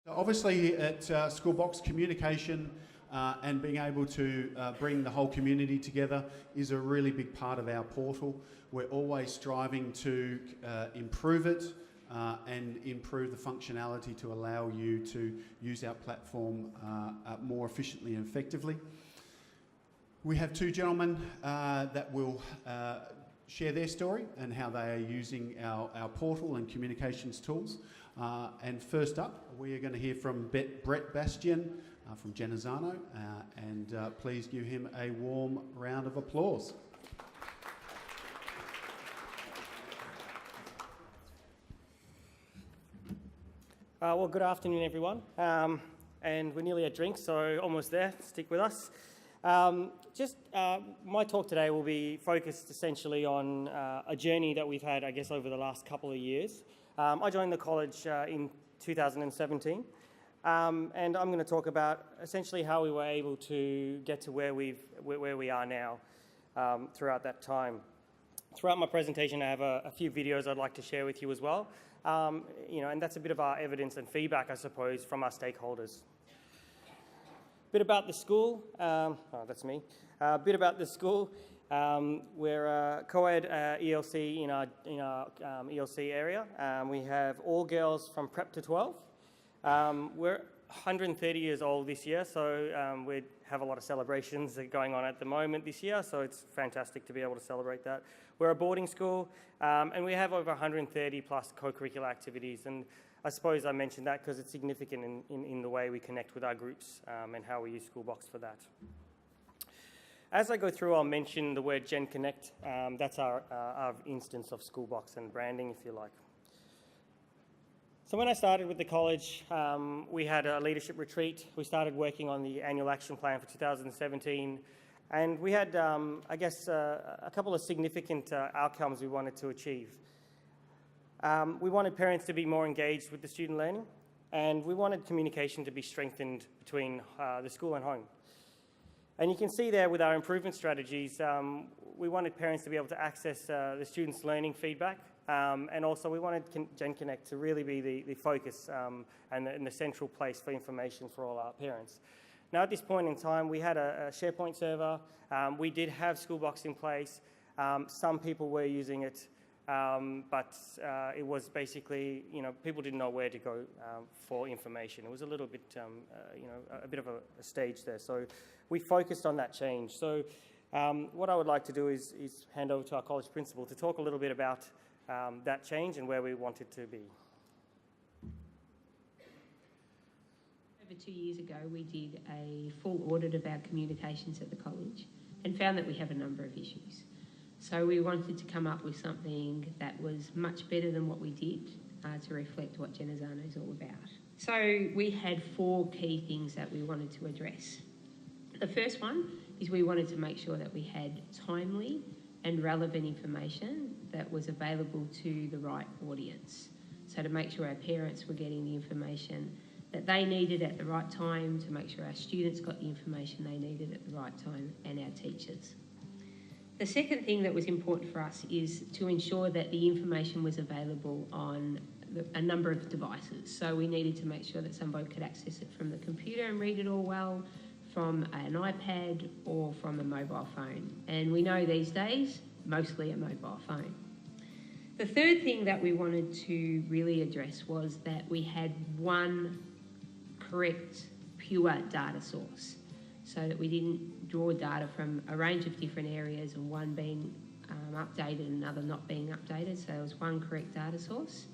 Obviously at Schoolbox, communication and being able to bring the whole community together is a really big part of our portal. We're always striving to improve it and improve the functionality to allow you to use our platform more efficiently and effectively. We have two gentlemen that will share their story and how they are using our portal and communications tools. And first up, we are going to hear from Brett Bastian from Genezzano, and please give him a warm round of applause. Well, good afternoon, everyone. And we're nearly at drinks, so almost there. Stick with us. My talk today will be focused essentially on a journey that we've had, I guess, over the last couple of years. I joined the college in 2017, and I'm going to talk about essentially how we were able to get to where we are now throughout that time. Throughout my presentation, I have a few videos I'd like to share with you as well, and that's a bit of our evidence and feedback, I suppose, from our stakeholders. A bit about the school. That's me. A bit about the school. We're a co-ed ELC in our ELC area. We have all girls from prep to 12. We're 130 years old this year, so we have a lot of celebrations going on at the moment this year, so it's fantastic to be able to celebrate that. We're a boarding school, and we have over 130 plus co-curricular activities, and I suppose I mentioned that because it's significant in the way we connect with our groups and how we use Schoolbox for that. As I go through, I'll mention the word Gen Connect. That's our instance of Schoolbox and branding, if you like. So when I started with the college, we had a leadership retreat. We started working on the annual action plan for 2017. And we had, a couple of significant outcomes we wanted to achieve. We wanted parents to be more engaged with the student learning, and we wanted communication to be strengthened between the school and home. And you can see there with our improvement strategies, we wanted parents to be able to access the students' learning feedback, and also we wanted Gen Connect to really be the focus and the central place for information for all our parents. Now at this point in time, we had a SharePoint server. We did have Schoolbox in place. Some people were using it, but it was basically, people didn't know where to go for information. It was a little bit, a bit of a stage there. So we focused on that change. So what I would like to do is hand over to our college principal to talk a little bit about that change and where we want it to be. Over 2 years ago, we did a full audit of our communications at the college and found that we have a number of issues. So we wanted to come up with something that was much better than what we did to reflect what Genezzano is all about. So we had 4 key things that we wanted to address. The first one is we wanted to make sure that we had timely and relevant information that was available to the right audience. So to make sure our parents were getting the information that they needed at the right time, to make sure our students got the information they needed at the right time, and our teachers. The second thing that was important for us is to ensure that the information was available on a number of devices. So we needed to make sure that somebody could access it from the computer and read it all well, from an iPad or from a mobile phone. And we know these days, mostly a mobile phone. The third thing that we wanted to really address was that we had one correct, pure data source, so that we didn't draw data from a range of different areas and one being updated and another not being updated. So there was one correct data source.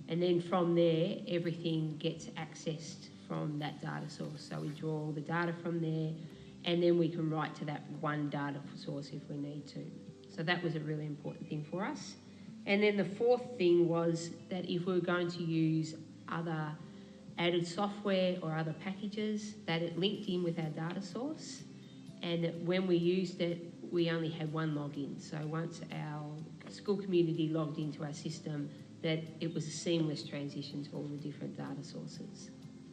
And then from there, everything gets accessed from that data source. So we draw all the data from there, and then we can write to that one data source if we need to. So that was a really important thing for us. And then the fourth thing was that if we were going to use other added software or other packages, that it linked in with our data source, and that when we used it, we only had one login. So once our school community logged into our system, that it was a seamless transition to all the different data sources.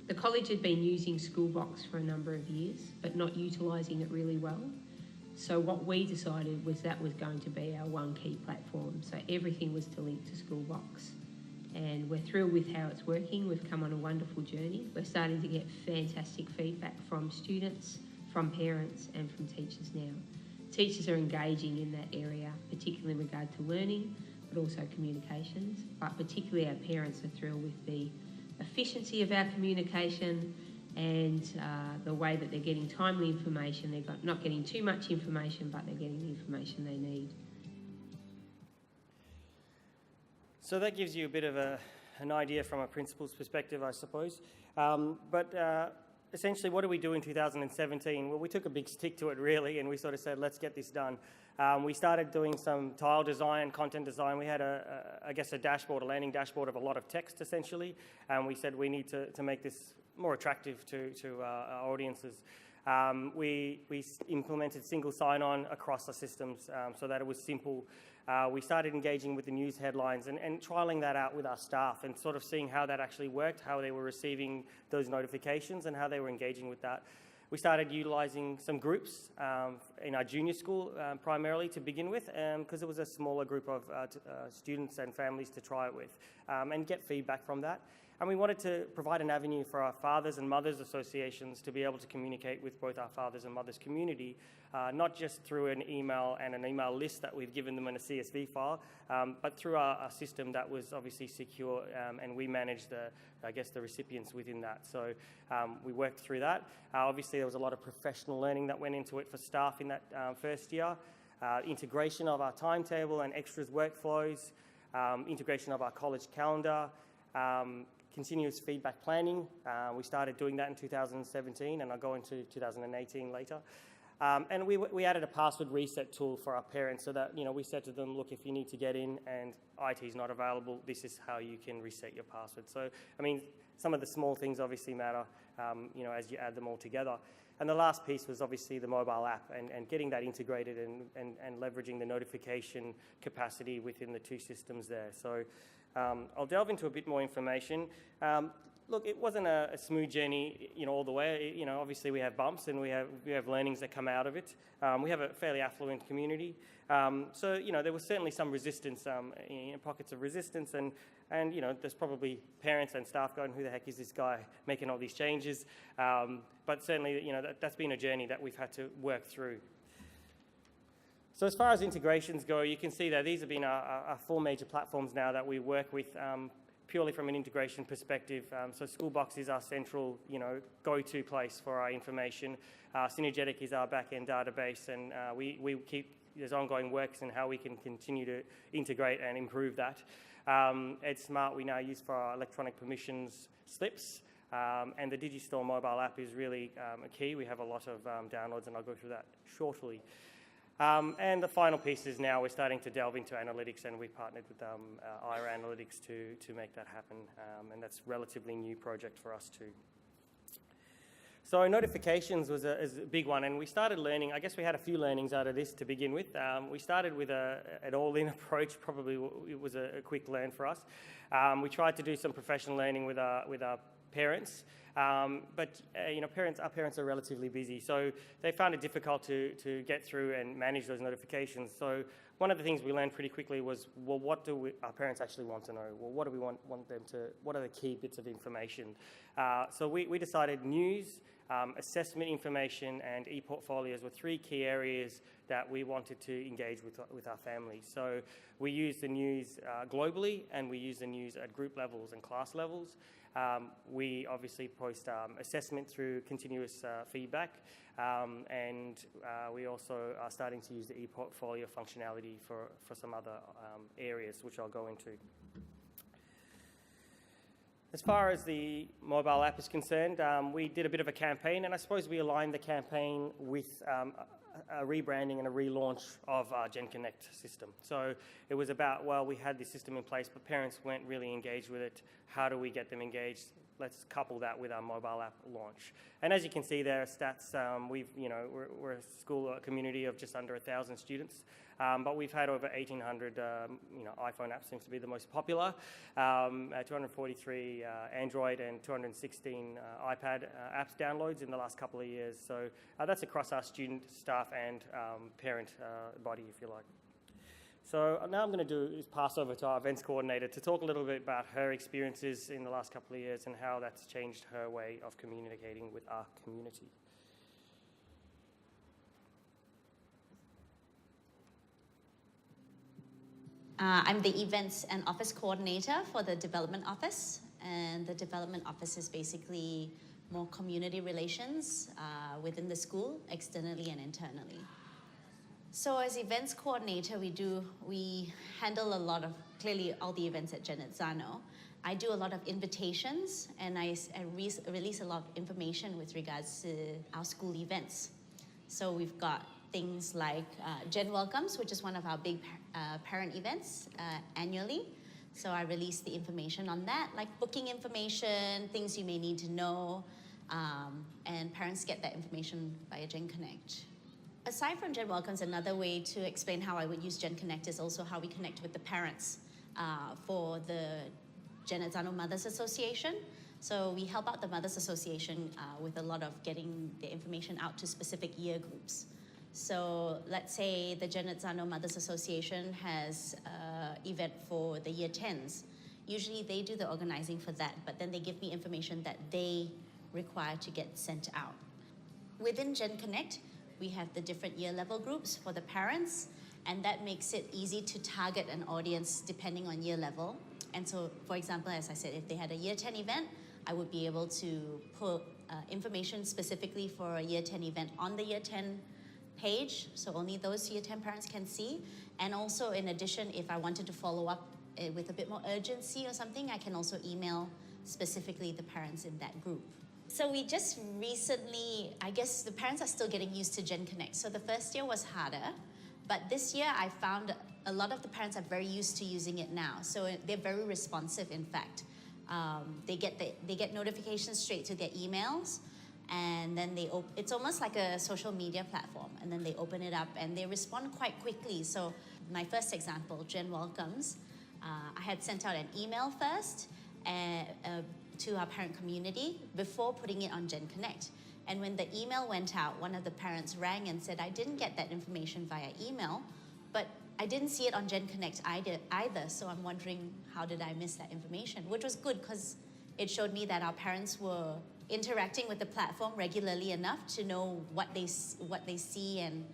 The college had been using Schoolbox for a number of years, but not utilising it really well. So what we decided was that was going to be our one key platform. So everything was to link to Schoolbox. And we're thrilled with how it's working. We've come on a wonderful journey. We're starting to get fantastic feedback from students, from parents and from teachers now. Teachers are engaging in that area, particularly in regard to learning, but also communications. But particularly our parents are thrilled with the efficiency of our communication and the way that they're getting timely information. They're not getting too much information, but they're getting the information they need. So that gives you a bit of an idea from a principal's perspective, I suppose. Essentially, what do we do in 2017? Well, we took a big stick to it, really, and we sort of said, let's get this done. We started doing some tile design, content design. We had, I guess, a dashboard, a landing dashboard of a lot of text, essentially, and we said we need to make this more attractive to our audiences. We implemented single sign-on across the systems so that it was simple. We started engaging with the news headlines and trialling that out with our staff and sort of seeing how that actually worked, how they were receiving those notifications and how they were engaging with that. We started utilising some groups in our junior school primarily to begin with because it was a smaller group of students and families to try it with and get feedback from that. And we wanted to provide an avenue for our fathers and mothers associations to be able to communicate with both our fathers and mothers community, not just through an email and an email list that we've given them in a CSV file, but through our system that was obviously secure and we managed the recipients within that. So we worked through that. Obviously there was a lot of professional learning that went into it for staff in that first year, integration of our timetable and extras workflows, integration of our college calendar, continuous feedback planning. We started doing that in 2017 and I'll go into 2018 later. And we added a password reset tool for our parents so that, we said to them, look, if you need to get in and IT is not available, this is how you can reset your password. So, some of the small things obviously matter, as you add them all together. And the last piece was obviously the mobile app and getting that integrated and leveraging the notification capacity within the two systems there. So I'll delve into a bit more information. Look, it wasn't a smooth journey, all the way. Obviously we have bumps and we have learnings that come out of it. We have a fairly affluent community. So, there was certainly some resistance, pockets of resistance and there's probably parents and staff going, who the heck is this guy making all these changes? But certainly, that's been a journey that we've had to work through. So as far as integrations go, you can see that these have been our four major platforms now that we work with purely from an integration perspective. So Schoolbox is our central, go-to place for our information. Synergetic is our back-end database, and we keep, there's ongoing works in how we can continue to integrate and improve that. EdSmart we now use for our electronic permissions slips, and the Digistore mobile app is really a key. We have a lot of downloads, and I'll go through that shortly. And the final piece is now we're starting to delve into analytics, and we partnered with IRA Analytics to make that happen, and that's a relatively new project for us too. So notifications is a big one, and we started learning. I guess we had a few learnings out of this to begin with. We started with an all-in approach. Probably it was a quick learn for us. We tried to do some professional learning with our parents. But our parents are relatively busy, so they found it difficult to get through and manage those notifications. So one of the things we learned pretty quickly was, well, what do our parents actually want to know? Well, what do we want them to, what are the key bits of information? So we decided news, assessment information, and e-portfolios were three key areas that we wanted to engage with our families. So we use the news globally, and we use the news at group levels and class levels. We obviously post assessment through continuous feedback, and we also are starting to use the e-portfolio functionality for some other areas, which I'll go into. As far as the mobile app is concerned, we did a bit of a campaign, and I suppose we aligned the campaign with a rebranding and a relaunch of our Gen Connect system. So it was about, well, we had this system in place, but parents weren't really engaged with it. How do we get them engaged? let's couple that with our mobile app launch. And as you can see there, stats, we're a school community of just under 1,000 students, but we've had over 1,800, iPhone apps seems to be the most popular, 243 Android and 216 iPad apps downloads in the last couple of years. So that's across our student, staff and parent body, if you like. So now I'm going to do is pass over to our events coordinator to talk a little bit about her experiences in the last couple of years and how that's changed her way of communicating with our community. I'm the events and office coordinator for the development office, and the development office is basically more community relations within the school, externally and internally. So as events coordinator, we handle a lot of, clearly all the events at Genezzano. I do a lot of invitations, and I release a lot of information with regards to our school events. So we've got things like Gen Welcomes, which is one of our big parent events annually. So I release the information on that, like booking information, things you may need to know, and parents get that information via Gen Connect. Aside from Gen Welcomes, another way to explain how I would use Gen Connect is also how we connect with the parents for the Genezzano Mothers Association. So we help out the Mothers Association with a lot of getting the information out to specific year groups. So let's say the Genezzano Mothers Association has an event for the year 10s. Usually they do the organizing for that, but then they give me information that they require to get sent out. Within Gen Connect, we have the different year level groups for the parents, and that makes it easy to target an audience depending on year level. And so, for example, as I said, if they had a year 10 event, I would be able to put information specifically for a year 10 event on the year 10 page, so only those year 10 parents can see. And also, in addition, if I wanted to follow up with a bit more urgency or something, I can also email specifically the parents in that group. So we just recently, I guess the parents are still getting used to Gen Connect. So the first year was harder, but this year I found a lot of the parents are very used to using it now. So they're very responsive, in fact. They get notifications straight to their emails, and then it's almost like a social media platform, and then they open it up and they respond quite quickly. So my first example, Gen Welcomes, I had sent out an email first, to our parent community before putting it on Gen Connect. And when the email went out, one of the parents rang and said, I didn't get that information via email, but I didn't see it on Gen Connect either, so I'm wondering how did I miss that information, which was good because it showed me that our parents were interacting with the platform regularly enough to know what they see and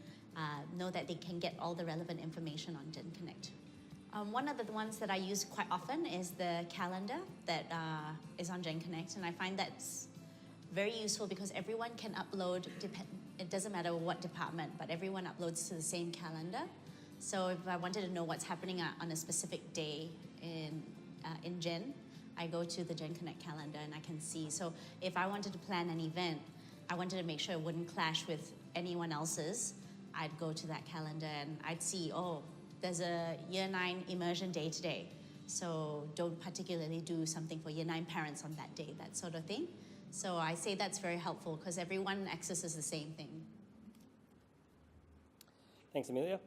know that they can get all the relevant information on Gen Connect. One of the ones that I use quite often is the calendar that is on Gen Connect, and I find that's very useful because everyone can upload, it doesn't matter what department, but everyone uploads to the same calendar. So if I wanted to know what's happening on a specific day in Gen, I go to the Gen Connect calendar and I can see. So if I wanted to plan an event, I wanted to make sure it wouldn't clash with anyone else's, I'd go to that calendar and I'd see, oh, there's a year 9 immersion day today, so don't particularly do something for year 9 parents on that day, that sort of thing. So I say that's very helpful because everyone accesses the same thing. Thanks, Amelia.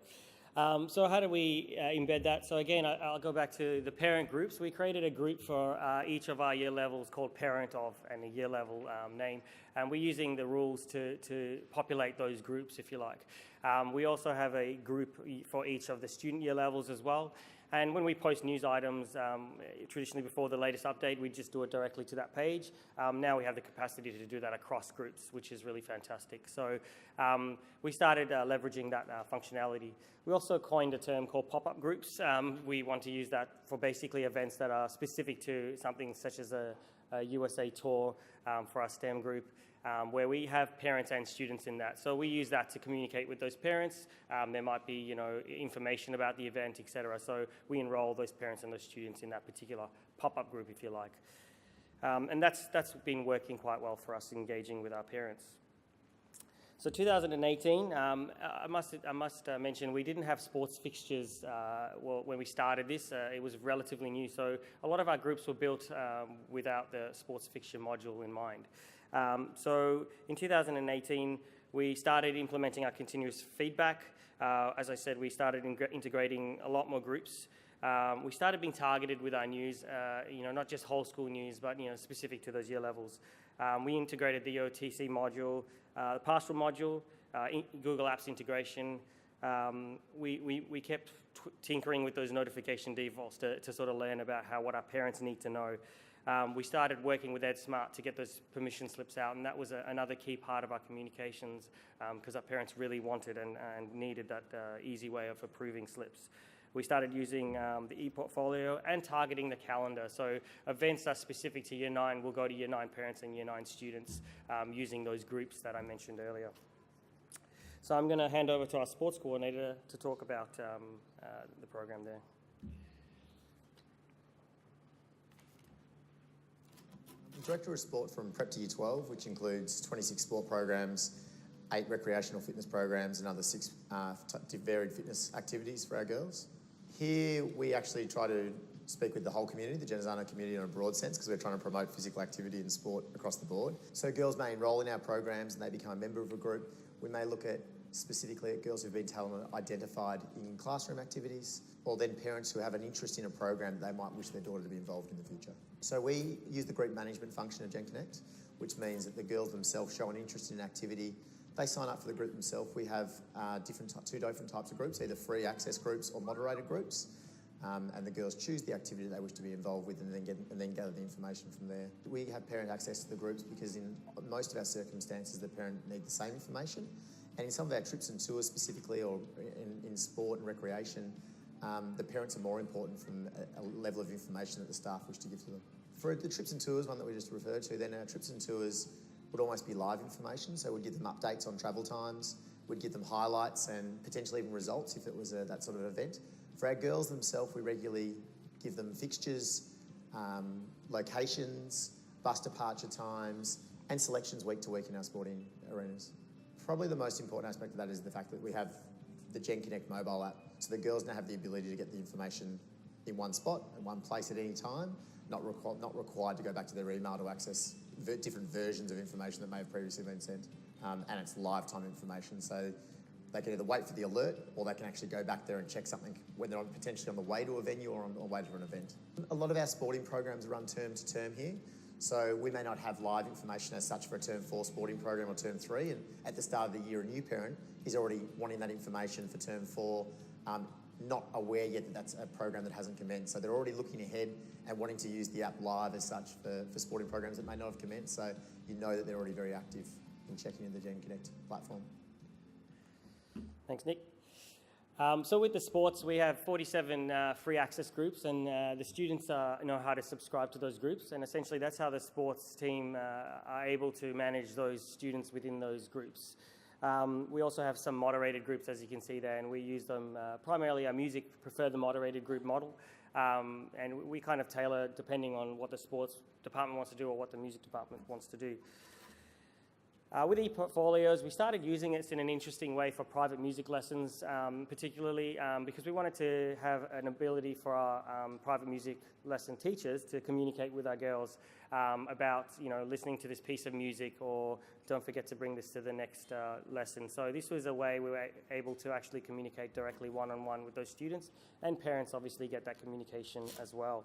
So how do we embed that? So again, I'll go back to the parent groups. We created a group for each of our year levels called Parental and a year level name. And we're using the rules to populate those groups, if you like. We also have a group for each of the student year levels as well. And when we post news items, traditionally before the latest update, we just do it directly to that page. Now we have the capacity to do that across groups, which is really fantastic. So we started leveraging that functionality. We also coined a term called pop-up groups. We want to use that for basically events that are specific to something such as a USA tour for our STEM group, where we have parents and students in that. So we use that to communicate with those parents. There might be, information about the event, etc. So we enroll those parents and those students in that particular pop-up group, if you like. And that's been working quite well for us, engaging with our parents. So 2018, I must mention we didn't have sports fixtures when we started this. It was relatively new, so a lot of our groups were built without the sports fixture module in mind. So in 2018, we started implementing our continuous feedback. As I said, we started integrating a lot more groups. We started being targeted with our news, not just whole school news, but specific to those year levels. We integrated the OTC module, the pastoral module, Google Apps integration. We kept tinkering with those notification defaults to sort of learn about what our parents need to know. We started working with EdSmart to get those permission slips out, and that was another key part of our communications because our parents really wanted and needed that easy way of approving slips. We started using the e-portfolio and targeting the calendar. So events that are specific to Year 9 will go to Year 9 parents and Year 9 students using those groups that I mentioned earlier. So I'm going to hand over to our sports coordinator to talk about the program there. I'm Director of Sport from Prep to Year 12, which includes 26 sport programs, 8 recreational fitness programs, and other 6 varied fitness activities for our girls. Here we actually try to speak with the whole community, the Genezzano community in a broad sense, because we're trying to promote physical activity and sport across the board. So girls may enrol in our programs and they become a member of a group. We may look at specifically at girls who've been identified in classroom activities, or then parents who have an interest in a program that they might wish their daughter to be involved in the future. So we use the group management function of GenConnect, which means that the girls themselves show an interest in an activity. They sign up for the group themselves. We have two different types of groups, either free access groups or moderated groups. And the girls choose the activity they wish to be involved with and then gather the information from there. We have parent access to the groups because in most of our circumstances, the parent need the same information. And in some of our trips and tours specifically, or in sport and recreation, the parents are more important from a level of information that the staff wish to give to them. For the trips and tours, one that we just referred to, then our trips and tours would almost be live information. So we'd give them updates on travel times, we'd give them highlights and potentially even results if it was that sort of event. For our girls themselves, we regularly give them fixtures, locations, bus departure times, and selections week to week in our sporting arenas. Probably the most important aspect of that is the fact that we have the GenConnect mobile app. So the girls now have the ability to get the information in one spot, in one place at any time, not required to go back to their email to access different versions of information that may have previously been sent. And it's lifetime information, so they can either wait for the alert or they can actually go back there and check something when they're potentially on the way to a venue or on the way to an event. A lot of our sporting programs run term to term here, so we may not have live information as such for a term 4 sporting program or term 3, and at the start of the year a new parent is already wanting that information for term 4, not aware yet that that's a program that hasn't commenced. So they're already looking ahead and wanting to use the app live as such for sporting programs that may not have commenced, so you know that they're already very active in checking in the GenConnect platform. Thanks, Nick. So with the sports, we have 47 free access groups, and the students know how to subscribe to those groups, and essentially that's how the sports team are able to manage those students within those groups. We also have some moderated groups, as you can see there, and we use them primarily. Our music prefer the moderated group model, and we kind of tailor depending on what the sports department wants to do or what the music department wants to do. With e-portfolios, we started using it in an interesting way for private music lessons, particularly because we wanted to have an ability for our private music lesson teachers to communicate with our girls about, listening to this piece of music, or don't forget to bring this to the next lesson. So this was a way we were able to actually communicate directly one-on-one with those students, and parents obviously get that communication as well.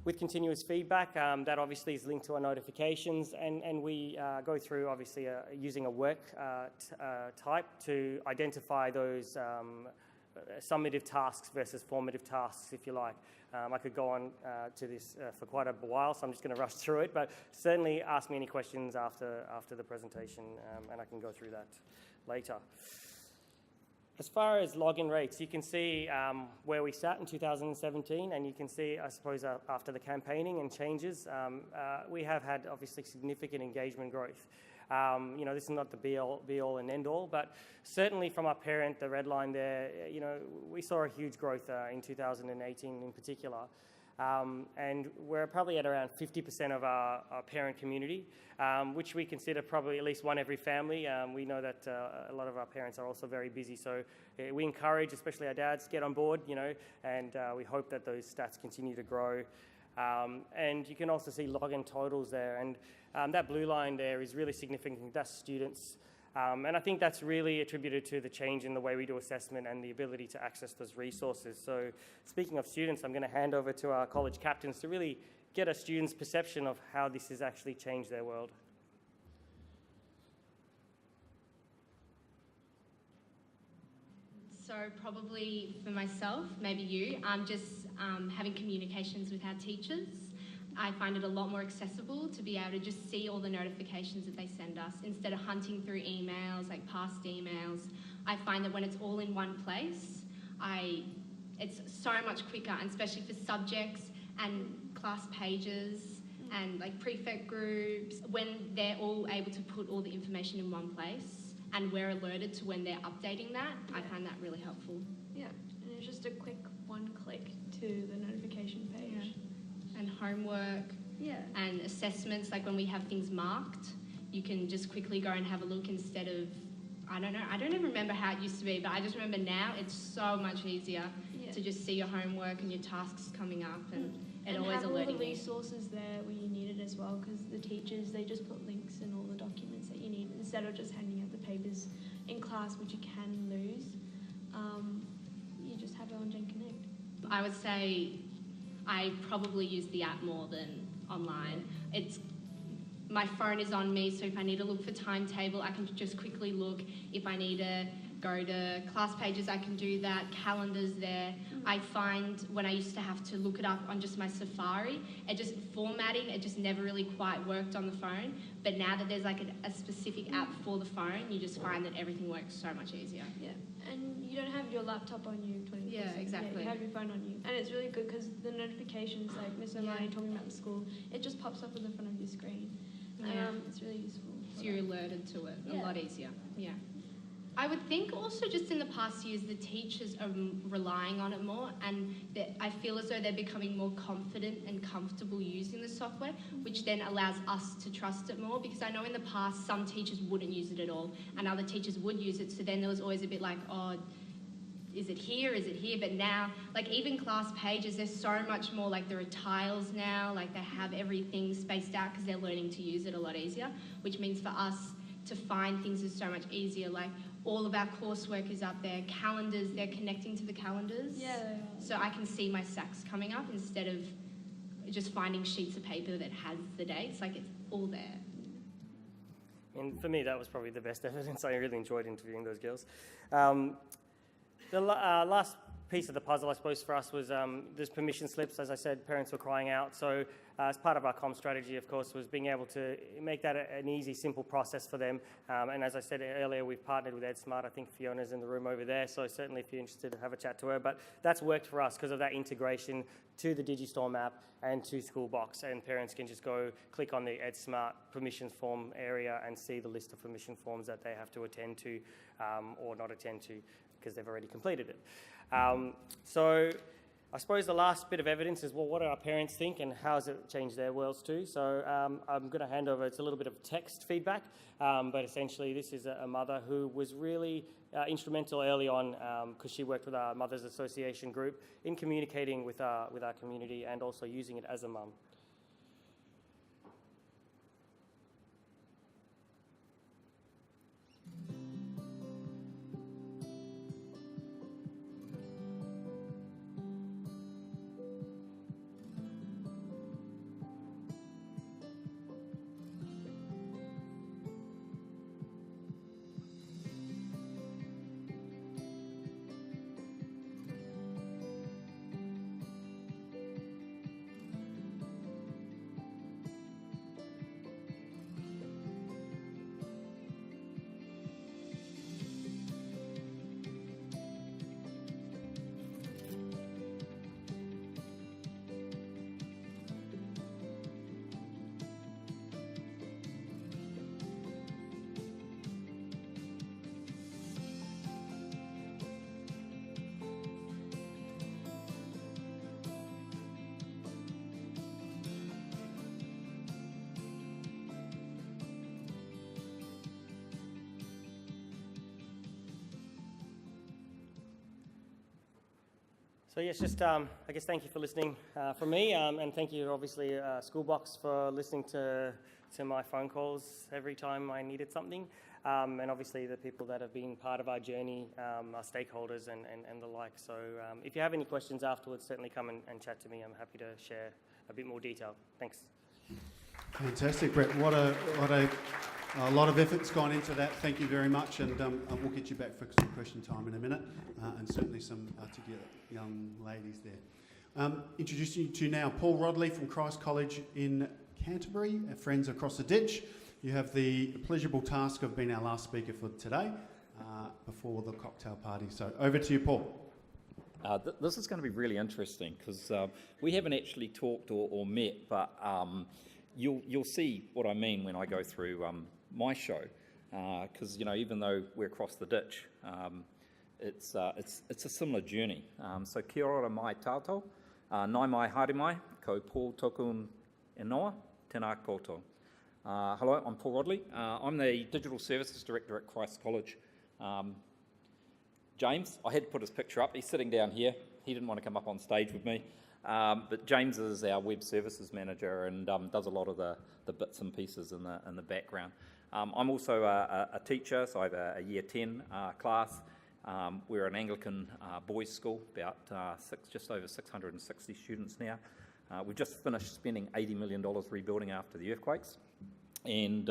With continuous feedback, that obviously is linked to our notifications, and we go through obviously using a work type to identify those summative tasks versus formative tasks, if you like. I could go on to this for quite a while, so I'm just going to rush through it, but certainly ask me any questions after the presentation, and I can go through that later. As far as login rates, you can see where we sat in 2017, and you can see, I suppose, after the campaigning and changes, we have had obviously significant engagement growth. This is not the be all and end all, but certainly from our parent, the red line there, we saw a huge growth in 2018 in particular. and we're probably at around 50% of our parent community, which we consider probably at least one every family. We know that a lot of our parents are also very busy, so we encourage, especially our dads, get on board, and we hope that those stats continue to grow. And you can also see login totals there, and that blue line there is really significant. That's students. And I think that's really attributed to the change in the way we do assessment and the ability to access those resources. So speaking of students, I'm going to hand over to our college captains to really get a student's perception of how this has actually changed their world. So probably for myself, maybe you, just having communications with our teachers. I find it a lot more accessible to be able to just see all the notifications that they send us instead of hunting through emails, like past emails. I find that when it's all in one place, it's so much quicker, and especially for subjects and class pages and like prefect groups, when they're all able to put all the information in one place and we're alerted to when they're updating that, I find that really helpful. Yeah, and it's just a quick one click to the notification page. Yeah. And homework and assessments, like when we have things marked, you can just quickly go and have a look instead of, I don't know, I don't even remember how it used to be, but I just remember now it's so much easier to just see your homework and your tasks coming up, and it always have all alerting the you. resources there when you need it as well, because the teachers, they just put links in all the documents that you need instead of just handing out the papers in class, which you can lose. You just have it on Gen Connect. I would say I probably use the app more than online. My phone is on me, so if I need to look for timetable, I can just quickly look. If I need to go to class pages, I can do that. Calendars there. I find when I used to have to look it up on just my Safari, formatting, it just never really quite worked on the phone. But now that there's like a specific app for the phone, you just find that everything works so much easier. Yeah, and you don't have your laptop on you 24/7. Yeah, exactly. You have your phone on you. And it's really good because the notifications, like Miss O'Malley talking about the school, it just pops up in the front of your screen. It's really useful. So you're alerted to it a Yeah. lot easier. Yeah. I would think also just in the past years the teachers are relying on it more, and I feel as though they're becoming more confident and comfortable using the software, which then allows us to trust it more, because I know in the past some teachers wouldn't use it at all and other teachers would use it, so then there was always a bit like, oh, is it here, is it here? But now, like even class pages, there's so much more, like there are tiles now, like they have everything spaced out because they're learning to use it a lot easier, which means for us to find things is so much easier. Like all of our coursework is up there, calendars, they're connecting to the calendars. Yeah, they are. So I can see my stacks coming up instead of just finding sheets of paper that has the dates, like it's all there. And for me, that was probably the best evidence. I really enjoyed interviewing those girls. The last piece of the puzzle, I suppose, for us was there's permission slips. As I said, parents were crying out. So as part of our comm strategy, of course, was being able to make that an easy, simple process for them. And as I said earlier, we've partnered with EdSmart. I think Fiona's in the room over there. So certainly if you're interested, have a chat to her. But that's worked for us because of that integration to the Digistorm app and to Schoolbox. And parents can just go click on the EdSmart permissions form area and see the list of permission forms that they have to attend to or not attend to, because they've already completed it. So I suppose the last bit of evidence is, well, what do our parents think and how has it changed their worlds too? So I'm going to hand over, it's a little bit of text feedback, but essentially this is a mother who was really instrumental early on because she worked with our Mothers Association group in communicating with our community and also using it as a mum. So yes, just I guess thank you for listening from me, and thank you obviously Schoolbox for listening to my phone calls every time I needed something, and obviously the people that have been part of our journey, our stakeholders and the like. So if you have any questions afterwards, certainly come and chat to me. I'm happy to share a bit more detail. Thanks. Fantastic, Brett. What a lot of effort's gone into that. Thank you very much, and we'll get you back for some question time in a minute, and certainly some articulate young ladies there. Introducing you to now Paul Rodley from Christ College in Canterbury, friends across the ditch. You have the pleasurable task of being our last speaker for today, before the cocktail party. So over to you, Paul. This is going to be really interesting because we haven't actually talked or met, but you'll see what I mean when I go through my show. Because even though we're across the ditch, it's a similar journey. So kia ora mai tātou, nai mai haere mai, ko Paul tokun e noa, tēnā koutou. Hello, I'm Paul Rodley. I'm the Digital Services Director at Christ College. James, I had to put his picture up. He's sitting down here. He didn't want to come up on stage with me. But James is our Web Services Manager and does a lot of the bits and pieces in the background. I'm also a teacher, so I have a Year 10 class. We're an Anglican boys' school, about just over 660 students now. We've just finished spending $80 million rebuilding after the earthquakes. And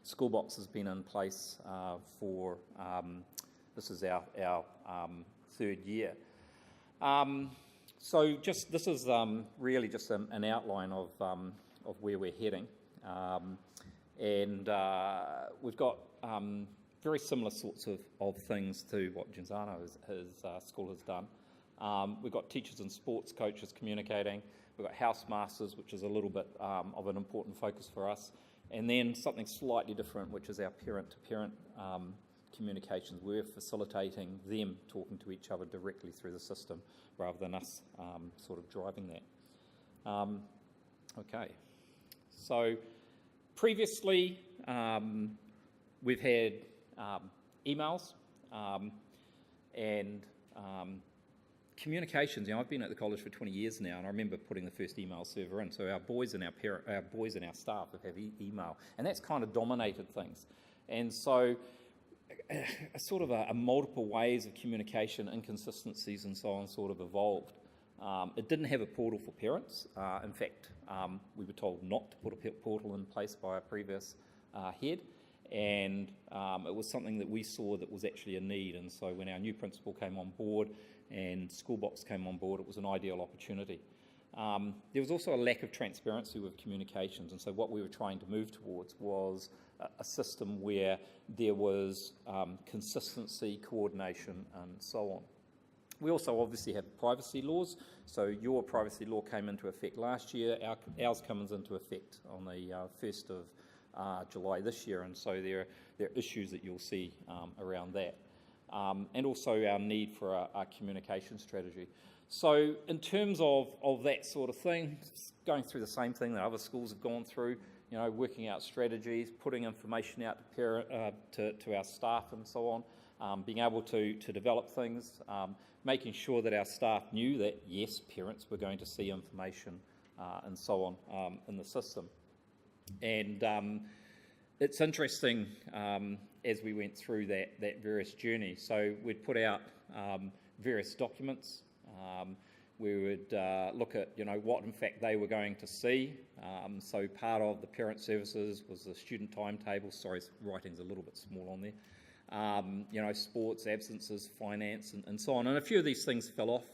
Schoolbox has been in place for, this is our third year. So this is really just an outline of where we're heading. And we've got very similar sorts of things to what Genezzano, his school, has done. We've got teachers and sports coaches communicating. We've got housemasters, which is a little bit of an important focus for us. And then something slightly different, which is our parent-to-parent communications. We're facilitating them talking to each other directly through the system rather than us sort of driving that. Okay, so previously we've had emails and communications. I've been at the college for 20 years now, and I remember putting the first email server in. So our boys and our staff have email, and that's kind of dominated things. And so sort of a multiple ways of communication, inconsistencies and so on sort of evolved. It didn't have a portal for parents. In fact, we were told not to put a portal in place by our previous head, and it was something that we saw that was actually a need. And so when our new principal came on board and Schoolbox came on board, it was an ideal opportunity. There was also a lack of transparency with communications, and so what we were trying to move towards was a system where there was consistency, coordination, and so on. We also obviously have privacy laws, so your privacy law came into effect last year, ours comes into effect on the 1st of July this year, and so there are issues that you'll see around that. And also our need for a communication strategy. So in terms of that sort of thing, going through the same thing that other schools have gone through, working out strategies, putting information out to our staff and so on, being able to develop things, making sure that our staff knew that, yes, parents were going to see information and so on in the system. And it's interesting as we went through that various journey. So we'd put out various documents. We would look at, what in fact they were going to see. So part of the parent services was the student timetable. Sorry, writing's a little bit small on there. Sports, absences, finance, and so on. And a few of these things fell off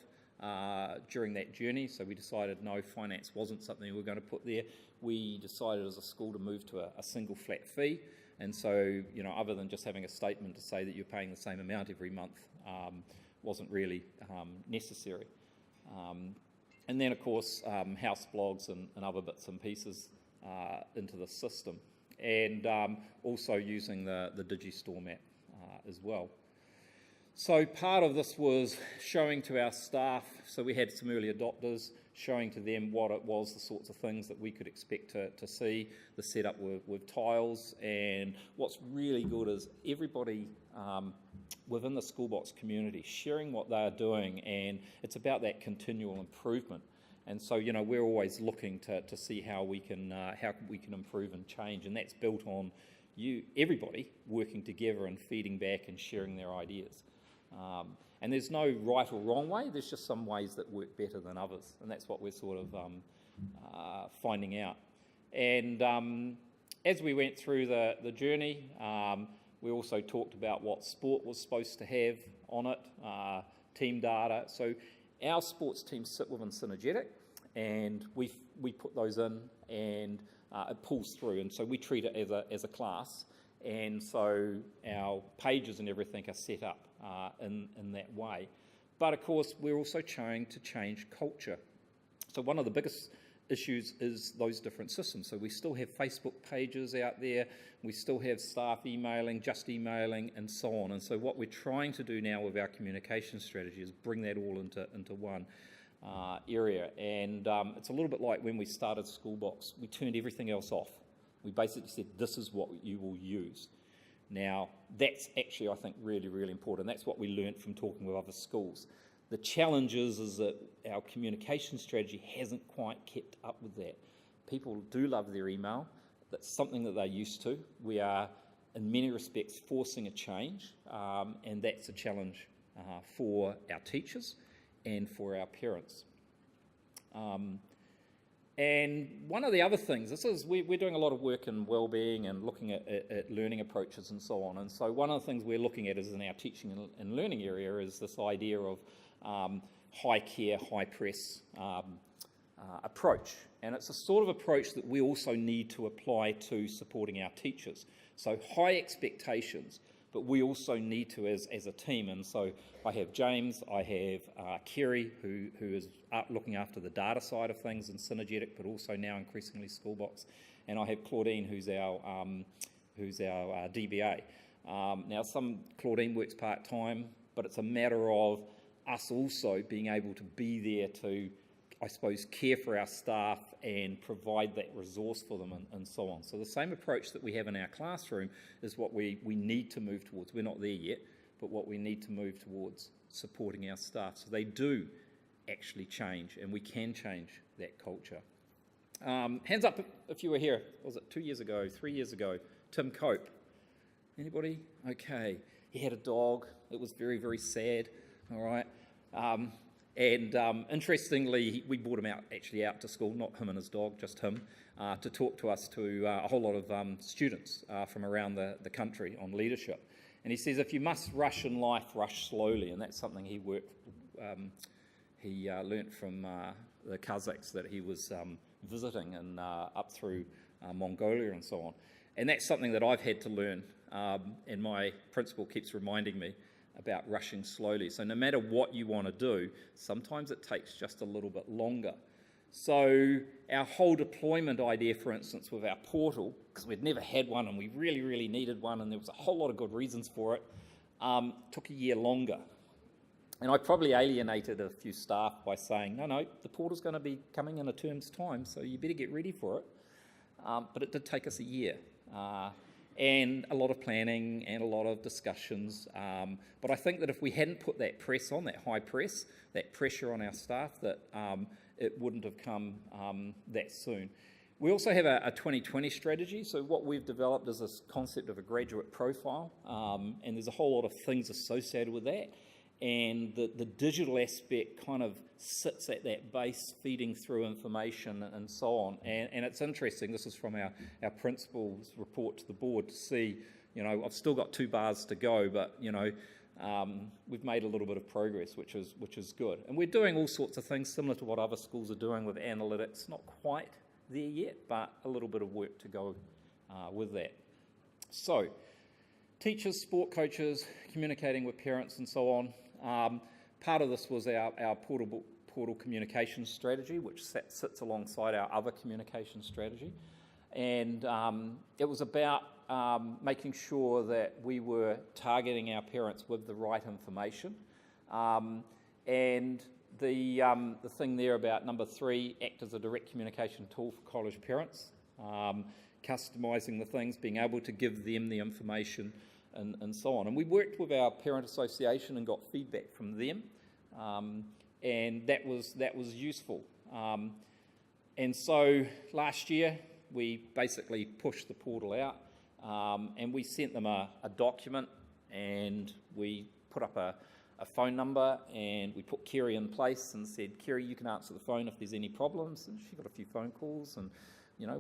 during that journey. So we decided no, finance wasn't something we were going to put there. We decided as a school to move to a single flat fee. And so, other than just having a statement to say that you're paying the same amount every month, wasn't really necessary. And then, of course, house blogs and other bits and pieces into the system. And also using the Digistore app as well. So part of this was showing to our staff, so we had some early adopters, showing to them what it was, the sorts of things that we could expect to see, the setup with tiles. And what's really good is everybody within the Schoolbox community, sharing what they are doing, and it's about that continual improvement. And so, you know, we're always looking to see how we can improve and change, and that's built on everybody working together and feeding back and sharing their ideas. And there's no right or wrong way. There's just some ways that work better than others, and that's what we're sort of finding out. And as we went through the journey, we also talked about what sport was supposed to have on it, team data. So our sports teams sit within Synergetic, and we put those in, and it pulls through. And so we treat it as a class, and so our pages and everything are set up in that way. But of course, we're also trying to change culture. So one of the biggest issues is those different systems. So we still have Facebook pages out there, we still have staff emailing, just emailing, and so on. And so what we're trying to do now with our communication strategy is bring that all into one area. And it's a little bit like when we started Schoolbox. We turned everything else off. We basically said, this is what you will use. Now, that's actually, I think, really, really important. That's what we learned from talking with other schools. The challenge is that our communication strategy hasn't quite kept up with that. People do love their email. That's something that they're used to. We are, in many respects, forcing a change, and that's a challenge for our teachers and for our parents. And one of the other things, we're doing a lot of work in wellbeing and looking at learning approaches and so on. And so one of the things we're looking at is in our teaching and learning area is this idea of high care, high press approach. And it's a sort of approach that we also need to apply to supporting our teachers. So high expectations, but we also need to as a team. And so I have James, I have Kerry, who is looking after the data side of things in Synergetic, but also now increasingly Schoolbox. And I have Claudine, who's our DBA. Now, Claudine works part-time, but it's a matter of us also being able to be there to, I suppose, care for our staff and provide that resource for them and so on. So the same approach that we have in our classroom is what we need to move towards. We're not there yet, but what we need to move towards supporting our staff. So they do actually change, and we can change that culture. Hands up if you were here. Was it 2 years ago, 3 years ago? Tim Cope. Anybody? Okay. He had a dog. It was very, very sad. All right. Interestingly, we brought him out to school, not him and his dog, just him, to talk to us to a whole lot of students from around the country on leadership. And he says, if you must rush in life, rush slowly. And that's something he learnt from the Kazakhs that he was visiting and up through Mongolia and so on. And that's something that I've had to learn, and my principal keeps reminding me about rushing slowly. So no matter what you want to do, sometimes it takes just a little bit longer. So our whole deployment idea, for instance, with our portal, because we'd never had one and we really, really needed one, and there was a whole lot of good reasons for it, took a year longer. And I probably alienated a few staff by saying, no, the portal's going to be coming in a term's time, so you better get ready for it. But it did take us a year. And a lot of planning and a lot of discussions. But I think that if we hadn't put that press on, that high press, that pressure on our staff, that it wouldn't have come that soon. We also have a 2020 strategy. So what we've developed is this concept of a graduate profile, and there's a whole lot of things associated with that. And the digital aspect kind of sits at that base, feeding through information and so on. And it's interesting, this is from our principal's report to the board, to see, I've still got 2 bars to go, but, we've made a little bit of progress, which is good. And we're doing all sorts of things similar to what other schools are doing with analytics. Not quite there yet, but a little bit of work to go with that. So, teachers, sport coaches, communicating with parents and so on. Part of this was our portal communication strategy, which sits alongside our other communication strategy. And it was about making sure that we were targeting our parents with the right information. And the thing there about number 3, act as a direct communication tool for college parents, customising the things, being able to give them the information and so on. And we worked with our parent association and got feedback from them, and that was useful. And so last year we basically pushed the portal out, and we sent them a document, and we put up a phone number, and we put Kerry in place and said, Kerry, you can answer the phone if there's any problems. And she got a few phone calls, and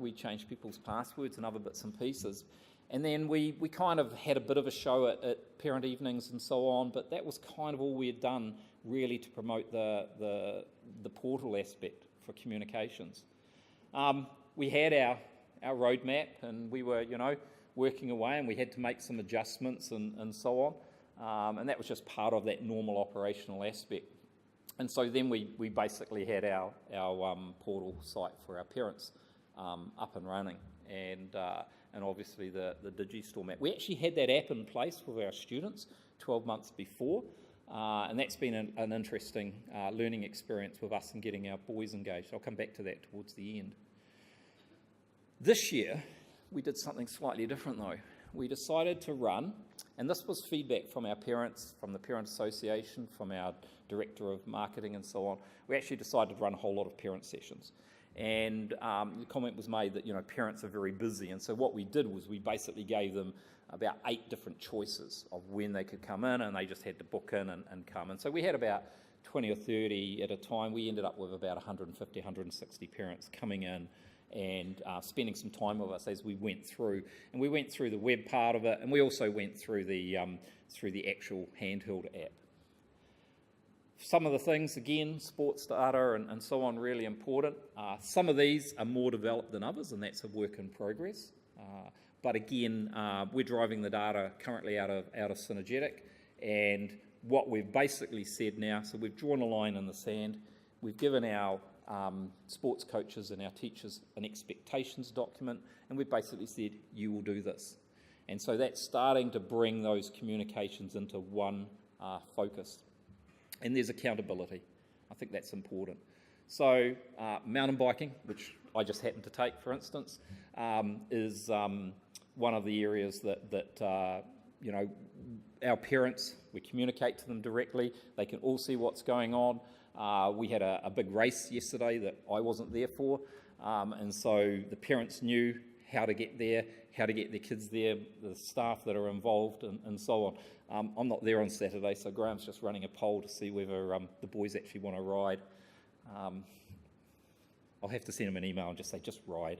we changed people's passwords and other bits and pieces. And then we kind of had a bit of a show at parent evenings and so on, but that was kind of all we had done really to promote the portal aspect for communications. We had our roadmap, and we were working away, and we had to make some adjustments and so on. And that was just part of that normal operational aspect. And so then we basically had our portal site for our parents up and running, and obviously the Digistore map. We actually had that app in place with our students 12 months before, and that's been an interesting learning experience with us and getting our boys engaged. I'll come back to that towards the end. This year, we did something slightly different though. We decided to run, and this was feedback from our parents, from the Parent Association, from our Director of Marketing and so on. We actually decided to run a whole lot of parent sessions. And the comment was made that, parents are very busy. And so what we did was we basically gave them about 8 different choices of when they could come in, and they just had to book in and come. And so we had about 20 or 30 at a time. We ended up with about 150, 160 parents coming in and spending some time with us as we went through. And we went through the web part of it, and we also went through the actual handheld app. Some of the things, again, sports data and so on, really important. Some of these are more developed than others, and that's a work in progress. But again, we're driving the data currently out of Synergetic, and what we've basically said now, so we've drawn a line in the sand, we've given our sports coaches and our teachers an expectations document, and we've basically said, you will do this. And so that's starting to bring those communications into one focus. And there's accountability. I think that's important. So mountain biking, which I just happen to take, for instance, is one of the areas that our parents, we communicate to them directly. They can all see what's going on. We had a big race yesterday that I wasn't there for, and so the parents knew how to get there, how to get their kids there, the staff that are involved, and so on. I'm not there on Saturday, so Graham's just running a poll to see whether the boys actually want to ride. I'll have to send him an email and just say, just ride.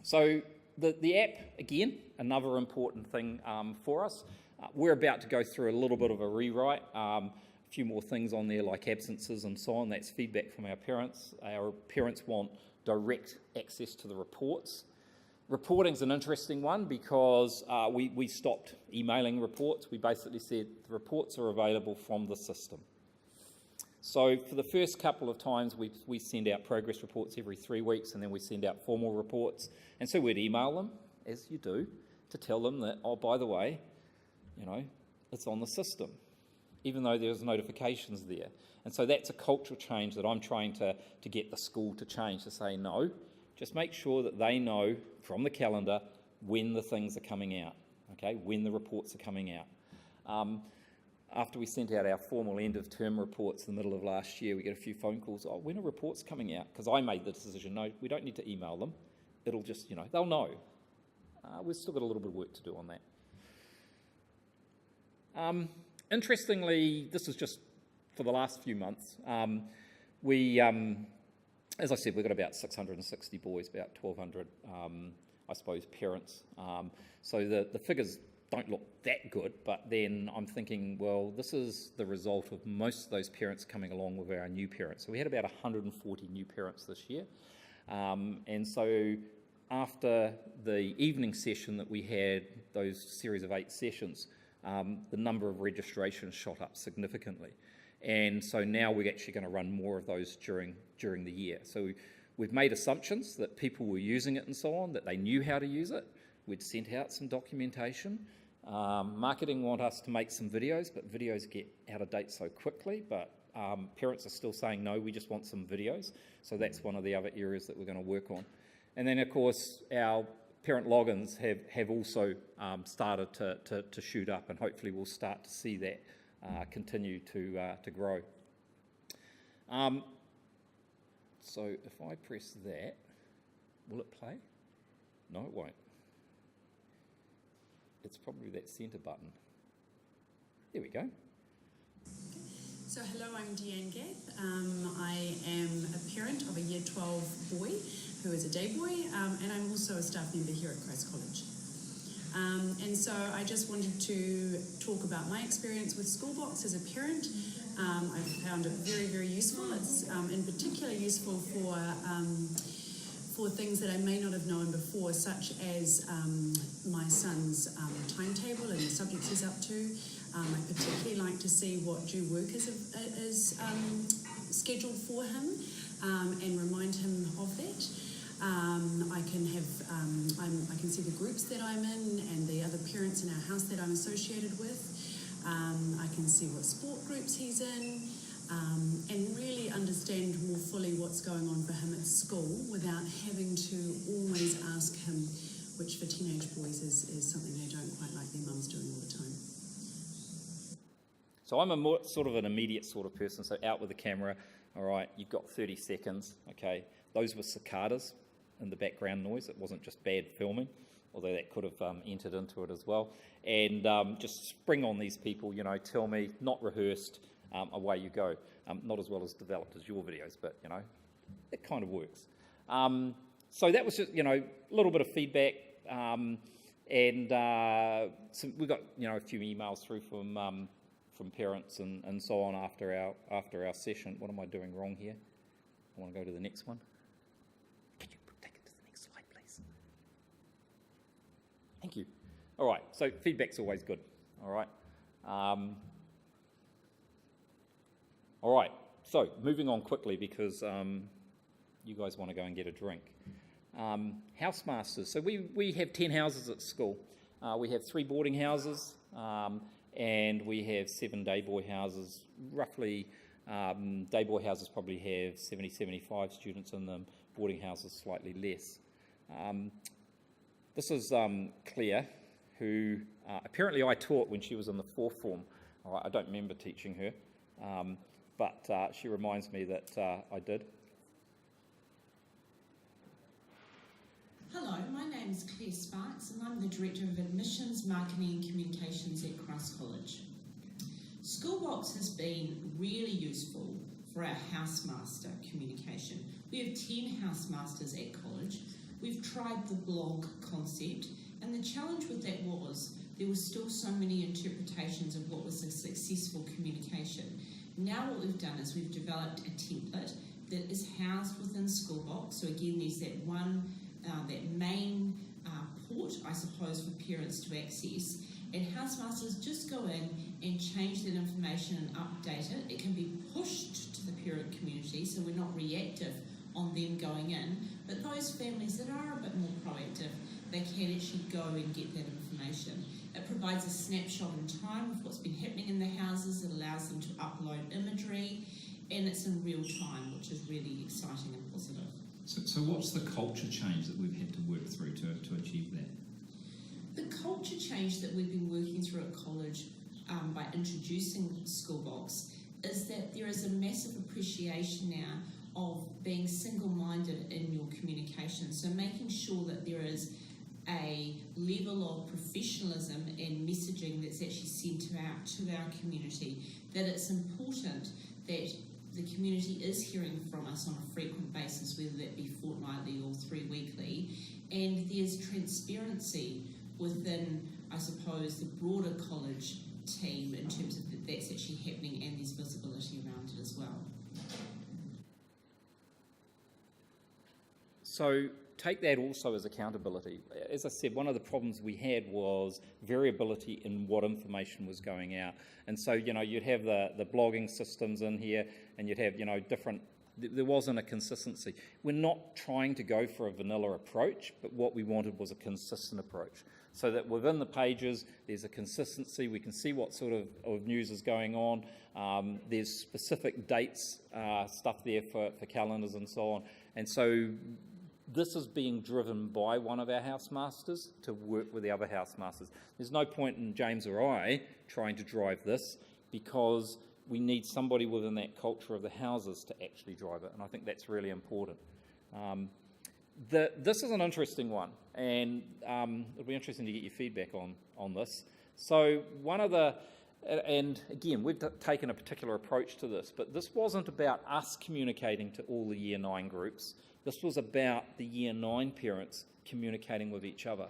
So the app, again, another important thing for us. We're about to go through a little bit of a rewrite. A few more things on there like absences and so on. That's feedback from our parents. Our parents want direct access to the reports. Reporting's an interesting one because we stopped emailing reports. We basically said the reports are available from the system. So for the first couple of times, we send out progress reports every 3 weeks, and then we send out formal reports. And so we'd email them, as you do, to tell them that, oh, by the way, it's on the system, even though there's notifications there. And so that's a cultural change that I'm trying to get the school to change, to say, no, just make sure that they know from the calendar when the things are coming out, okay, when the reports are coming out. After we sent out our formal end-of-term reports in the middle of last year, we get a few phone calls, oh, when are reports coming out? Because I made the decision, no, we don't need to email them. It'll just, they'll know. We've still got a little bit of work to do on that. Interestingly, this is just for the last few months. As I said, we've got about 660 boys, about 1,200, I suppose, parents. So the figures don't look that good, but then I'm thinking, well, this is the result of most of those parents coming along with our new parents. So we had about 140 new parents this year. And so after the evening session that we had, those series of 8 sessions, the number of registrations shot up significantly. And so now we're actually going to run more of those during the year. So we've made assumptions that people were using it and so on, that they knew how to use it. We'd sent out some documentation. Marketing want us to make some videos, but videos get out of date so quickly. But parents are still saying, no, we just want some videos. So that's one of the other areas that we're going to work on. And then, of course, our parent logins have also started to shoot up, and hopefully we'll start to see that continue to grow. So if I press that, will it play? No, it won't. It's probably that centre button. There we go. So hello, I'm Deanne Gath. I am a parent of a Year 12 boy who is a day boy, and I'm also a staff member here at Christ College. And so I just wanted to talk about my experience with Schoolbox as a parent. I've found it very, very useful. It's in particular useful for things that I may not have known before, such as my son's timetable and the subjects he's up to. I particularly like to see what due work is scheduled for him and remind him of that. I can see the groups that I'm in and the other parents in our house that I'm associated with. I can see what sport groups he's in and really understand more fully what's going on for him at school without having to always ask him, which for teenage boys is something they don't quite like their mums doing all the time. So I'm a more sort of an immediate sort of person, so out with the camera. All right, you've got 30 seconds, okay. Those were cicadas in the background noise. It wasn't just bad filming, although that could have entered into it as well. And just spring on these people, you know, tell me, not rehearsed, away you go. Not as well as developed as your videos, but, you know, it kind of works. So that was just, you know, a little bit of feedback. So we got, you know, a few emails through from parents and so on after our session. What am I doing wrong here? I want to go to the next one. Can you take it to the next slide, please? Thank you. All right, so feedback's always good. All right. All right, so moving on quickly because you guys want to go and get a drink. Housemasters. So we have 10 houses at school. We have 3 boarding houses. And we have 7 day boy houses. Roughly, day boy houses probably have 70, 75 students in them. Boarding houses slightly less. This is Claire, who apparently I taught when she was in the 4th form. All right, I don't remember teaching her, but she reminds me that I did. Hello, my name is Claire Sparks and I'm the Director of Admissions, Marketing and Communications at Christ College. Schoolbox has been really useful for our housemaster communication. We have 10 housemasters at college. We've tried the blog concept, and the challenge with that was there were still so many interpretations of what was a successful communication. Now what we've done is we've developed a template that is housed within Schoolbox. So again, there's that that main port, I suppose, for parents to access, and housemasters just go in and change that information and update it. It can be pushed to the parent community, so we're not reactive on them going in, but those families that are a bit more proactive, they can actually go and get that information. It provides a snapshot in time of what's been happening in the houses. It allows them to upload imagery, and it's in real time, which is really exciting and positive. So what's the culture change that we've had to work through to achieve that? The culture change that we've been working through at college by introducing Schoolbox is that there is a massive appreciation now of being single-minded in your communication. So making sure that there is a level of professionalism and messaging that's actually sent out to our community, that it's important that the community is hearing from us on a frequent basis, whether that be fortnightly or 3 weekly, and there's transparency within, I suppose, the broader college team in terms of that's actually happening, and there's visibility around it as well. So take that also as accountability. As I said, one of the problems we had was variability in what information was going out. And so, you know, you'd have the blogging systems in here, and you'd have, you know, different, there wasn't a consistency. We're not trying to go for a vanilla approach, but what we wanted was a consistent approach. So that within the pages, there's a consistency, we can see what sort of news is going on. There's specific dates, stuff there for calendars and so on. And so This is being driven by one of our housemasters to work with the other housemasters. There's no point in James or I trying to drive this, because we need somebody within that culture of the houses to actually drive it, and I think that's really important. This is an interesting one, and it'll be interesting to get your feedback on this. So one of the, and again, we've taken a particular approach to this, but this wasn't about us communicating to all the Year 9 groups. This was about the Year 9 parents communicating with each other.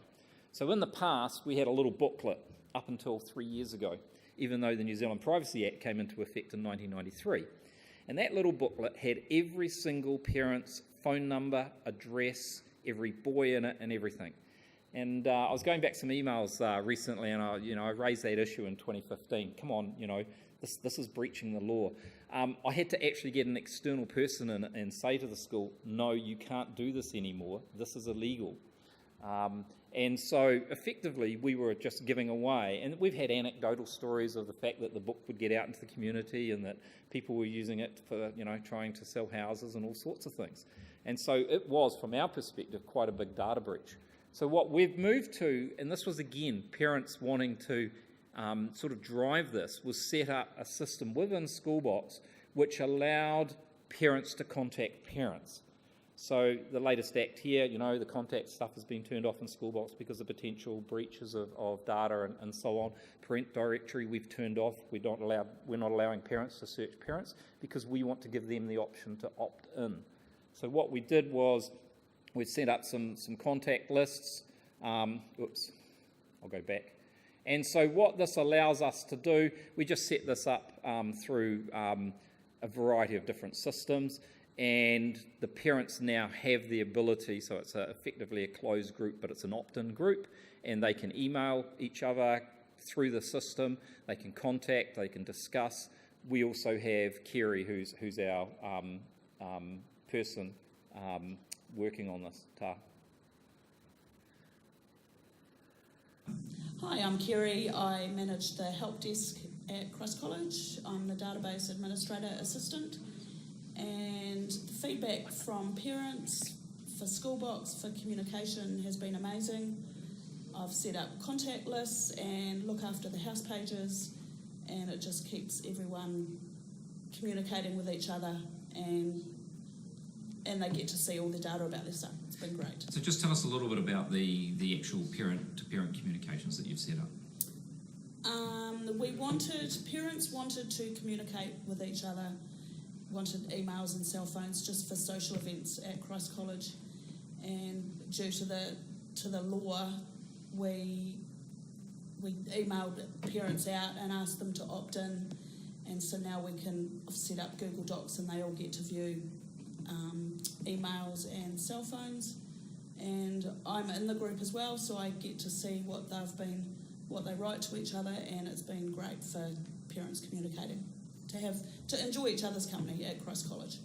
So in the past, we had a little booklet up until 3 years ago, even though the New Zealand Privacy Act came into effect in 1993. And that little booklet had every single parent's phone number, address, every boy in it, and everything. And I was going back some emails recently, and I raised that issue in 2015. Come on, this is breaching the law. I had to actually get an external person in and say to the school, no, you can't do this anymore. This is illegal. And so effectively we were just giving away, and we've had anecdotal stories of the fact that the book would get out into the community and that people were using it for, trying to sell houses and all sorts of things. And so it was, from our perspective, quite a big data breach. So what we've moved to, and this was again parents wanting to sort of drive this, was set up a system within Schoolbox which allowed parents to contact parents. So the latest act here, the contact stuff has been turned off in Schoolbox because of potential breaches of data and so on. Parent directory we've turned off. We're not allowing parents to search parents because we want to give them the option to opt in. So what we did was we set up some contact lists. Oops, I'll go back. And so what this allows us to do, we just set this up through a variety of different systems, and the parents now have the ability, so it's effectively a closed group, but it's an opt-in group, and they can email each other through the system, they can contact, they can discuss. We also have Kerry, who's our person working on this. Hi, I'm Kerry. I manage the help desk at Christ College. I'm the database administrator assistant, and the feedback from parents for Schoolbox for communication has been amazing. I've set up contact lists and look after the house pages, and it just keeps everyone communicating with each other, and they get to see all the data about their son. It's been great. So just tell us a little bit about the actual parent-to-parent communications that you've set up. Parents wanted to communicate with each other, wanted emails and cell phones just for social events at Christ College, and due to the law, we emailed parents out and asked them to opt in, and so now we can set up Google Docs and they all get to view emails and cell phones, and I'm in the group as well, so I get to see what they write to each other, and it's been great for parents communicating, to enjoy each other's company at Christ College.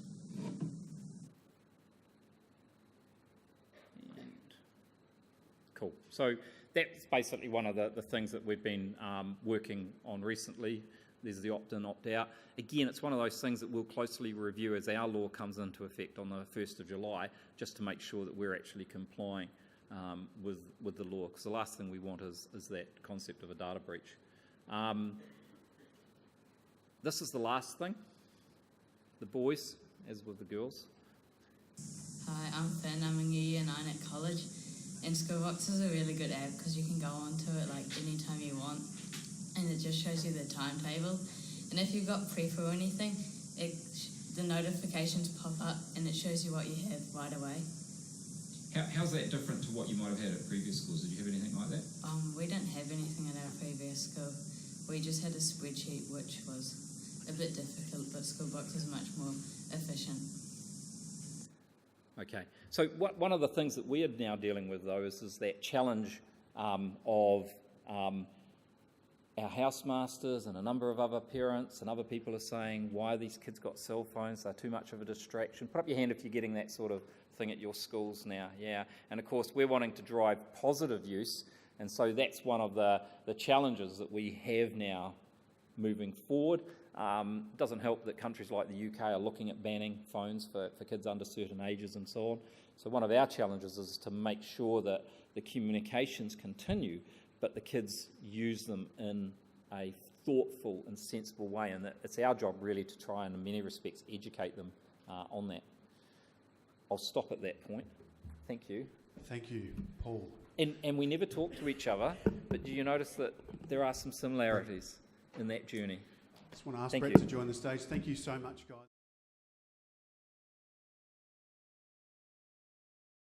Cool. So that's basically one of the things that we've been working on recently. There's the opt-in, opt-out. Again, it's one of those things that we'll closely review as our law comes into effect on the 1st of July, just to make sure that we're actually complying with the law, because the last thing we want is that concept of a data breach. This is the last thing, the boys, as with the girls. Hi, I'm Finn. I'm in year 9 at college, and Schoolbox is a really good app because you can go onto it like anytime you want, and it just shows you the timetable. And if you've got prep or anything, the notifications pop up and it shows you what you have right away. How's that different to what you might have had at previous schools? Did you have anything like that? We didn't have anything at our previous school. We just had a spreadsheet, which was a bit difficult, but Schoolbox is much more efficient. Okay, so one of the things that we are now dealing with, though, is that challenge of our housemasters and a number of other parents and other people are saying, why these kids got cell phones? They're too much of a distraction. Put up your hand if you're getting that sort of thing at your schools now. Yeah, and of course we're wanting to drive positive use, and so that's one of the challenges that we have now moving forward. Doesn't help that countries like the UK are looking at banning phones for kids under certain ages and so on. So one of our challenges is to make sure that the communications continue, but the kids use them in a thoughtful and sensible way, and that it's our job really to try and in many respects educate them on that. I'll stop at that point. Thank you. Thank you, Paul. And we never talk to each other, but do you notice that there are some similarities in that journey? I just want to ask Thank Brett you. to join the stage. Thank you so much, guys.